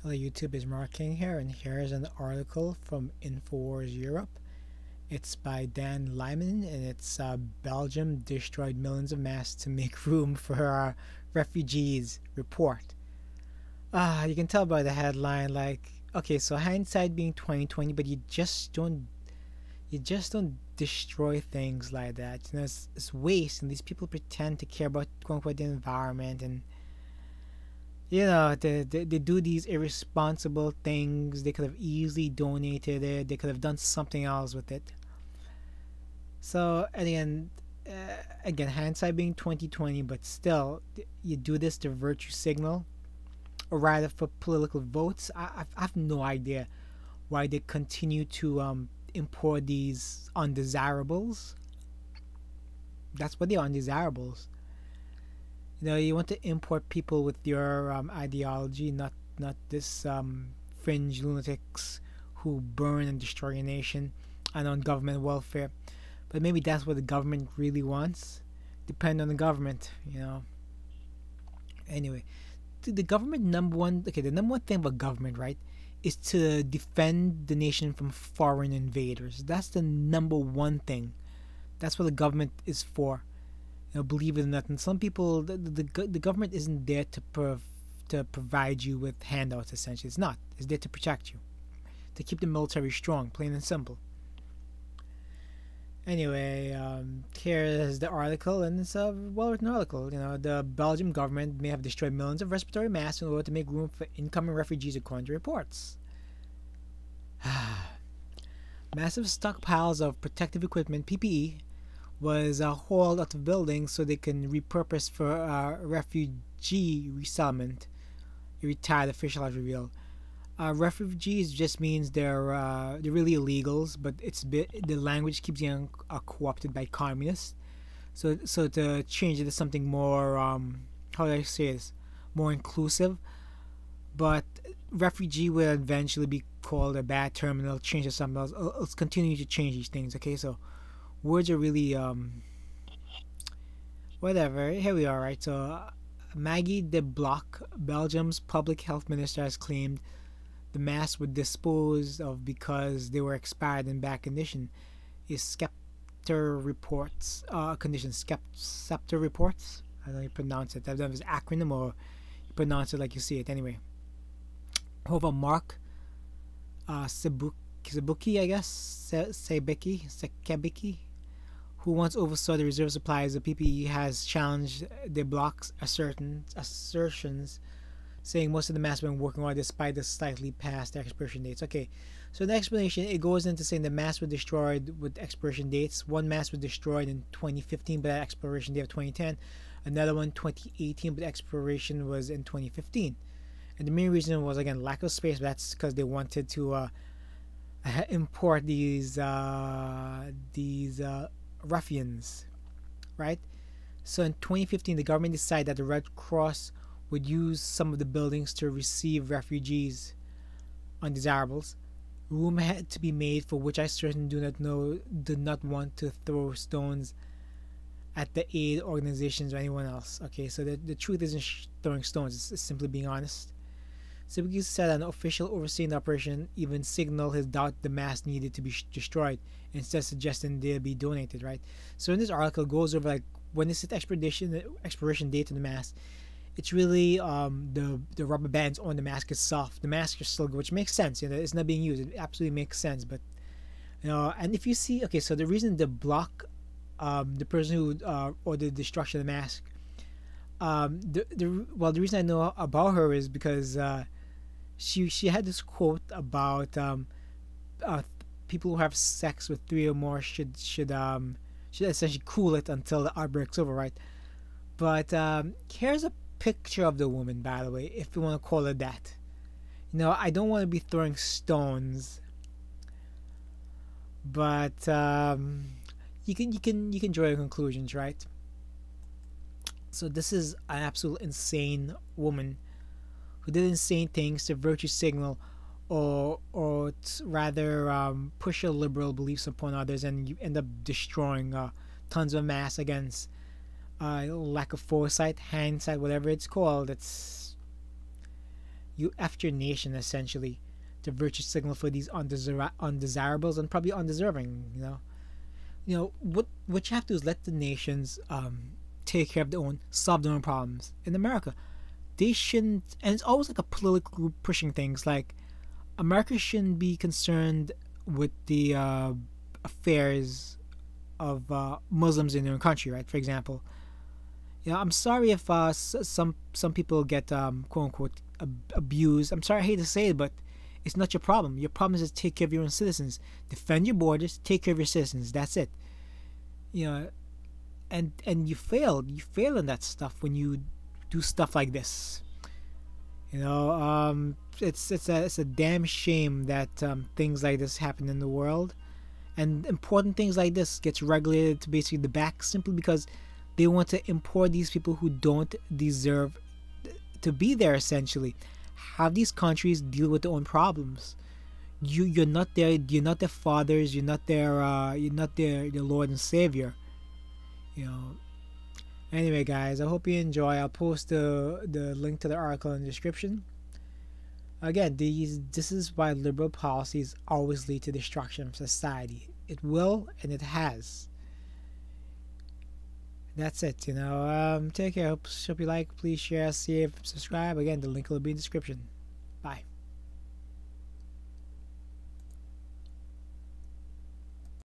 Hello YouTube, is Marking here, and here's an article from Infowars Europe. It's by Dan Lyman, and it's Belgium destroyed millions of masks to make room for refugees report. You can tell by the headline, like, okay, so hindsight being 2020, but you just don't destroy things like that. You know, it's waste, and these people pretend to care about quote unquote the environment, and they do these irresponsible things. They could have easily donated it. They could have done something else with it. So again, hindsight being 2020, but still, you do this to virtue signal, or rather for political votes. I have no idea why they continue to import these undesirables. That's what they are, undesirables. You want to import people with your ideology, not this fringe lunatics who burn and destroy your nation and on government welfare. But maybe that's what the government really wants. Depend on the government. Anyway, the government the number one thing about government, right, is to defend the nation from foreign invaders. That's the number one thing. That's what the government is for. Believe it or not, and some people, the government isn't there to provide you with handouts. Essentially, it's not. It's there to protect you, to keep the military strong, plain and simple. Anyway, here is the article, and it's a well-written article. The Belgian government may have destroyed millions of respiratory masks in order to make room for incoming refugees, according to reports. Massive stockpiles of protective equipment, PPE, was hauled out of buildings so they can repurpose for refugee resettlement, a retired official has revealed. Refugees just means they're really illegals, but the language keeps getting co-opted by communists. So to change it to something more how do I say this, more inclusive. But refugee will eventually be called a bad term, and they'll change to something else. Let's continue to change these things. Okay, so words are really whatever. Here we are, right? So Maggie de Block, Belgium's public health minister, has claimed the masks were disposed of because they were expired in bad condition. Is Scepter reports condition Scepter reports? I don't know how you pronounce it. I don't know if it's acronym or you pronounce it like you see it. Anyway, however, Mark Sebuki, I guess, Sekebiki, who once oversaw the reserve supplies of PPE, has challenged the block's assertions, saying most of the masks have been working on despite the slightly past expiration dates. Okay, so the explanation, it goes into saying the masks were destroyed with expiration dates. One mask was destroyed in 2015 but expiration date of 2010. Another one 2018 but expiration was in 2015. And the main reason was, again, lack of space. But that's because they wanted to import these ruffians, right? So in 2015, the government decided that the Red Cross would use some of the buildings to receive refugees, undesirables. Room had to be made, for which I certainly do not want to throw stones at the aid organizations or anyone else. Okay, so the truth isn't throwing stones, it's simply being honest. Sibuki said an official overseeing the operation even signaled his doubt the mask needed to be destroyed, instead suggesting they be donated, right? So in this article, it goes over, like, when is the expiration date of the mask. It's really the rubber bands on the mask itself. The mask is still good, which makes sense. It's not being used. It absolutely makes sense. But and if you see, okay, so the reason the block, the person who ordered the destruction of the mask, the reason I know about her is because she had this quote about people who have sex with three or more should essentially cool it until the outbreak's over, right? But here's a picture of the woman, by the way, if you want to call it that. I don't want to be throwing stones, but you can draw your conclusions, right? So this is an absolute insane woman who did insane things to virtue signal, or rather push your liberal beliefs upon others, and you end up destroying tons of mass against lack of foresight, hindsight, whatever it's called. You effed your nation essentially to virtue signal for these undesirables and probably undeserving. What you have to do is let the nations take care of their own, solve their own problems. In America, they shouldn't, and it's always like a political group pushing things. Like America shouldn't be concerned with the affairs of Muslims in their own country, right? For example, I'm sorry if some people get quote unquote abused. I'm sorry, I hate to say it, but it's not your problem. Your problem is to take care of your own citizens, defend your borders, take care of your citizens. That's it. You know, and you fail. You fail in that stuff when you do stuff like this. It's a damn shame that things like this happen in the world, and important things like this gets regulated to basically the back simply because they want to import these people who don't deserve to be there. Essentially, have these countries deal with their own problems. You're not their fathers. You're not their Lord and Savior. You know. Anyway, guys, I hope you enjoy. I'll post the link to the article in the description. Again, this is why liberal policies always lead to destruction of society. It will, and it has. That's it. Take care. Hope you like. Please share, save, subscribe. Again, the link will be in the description. Bye.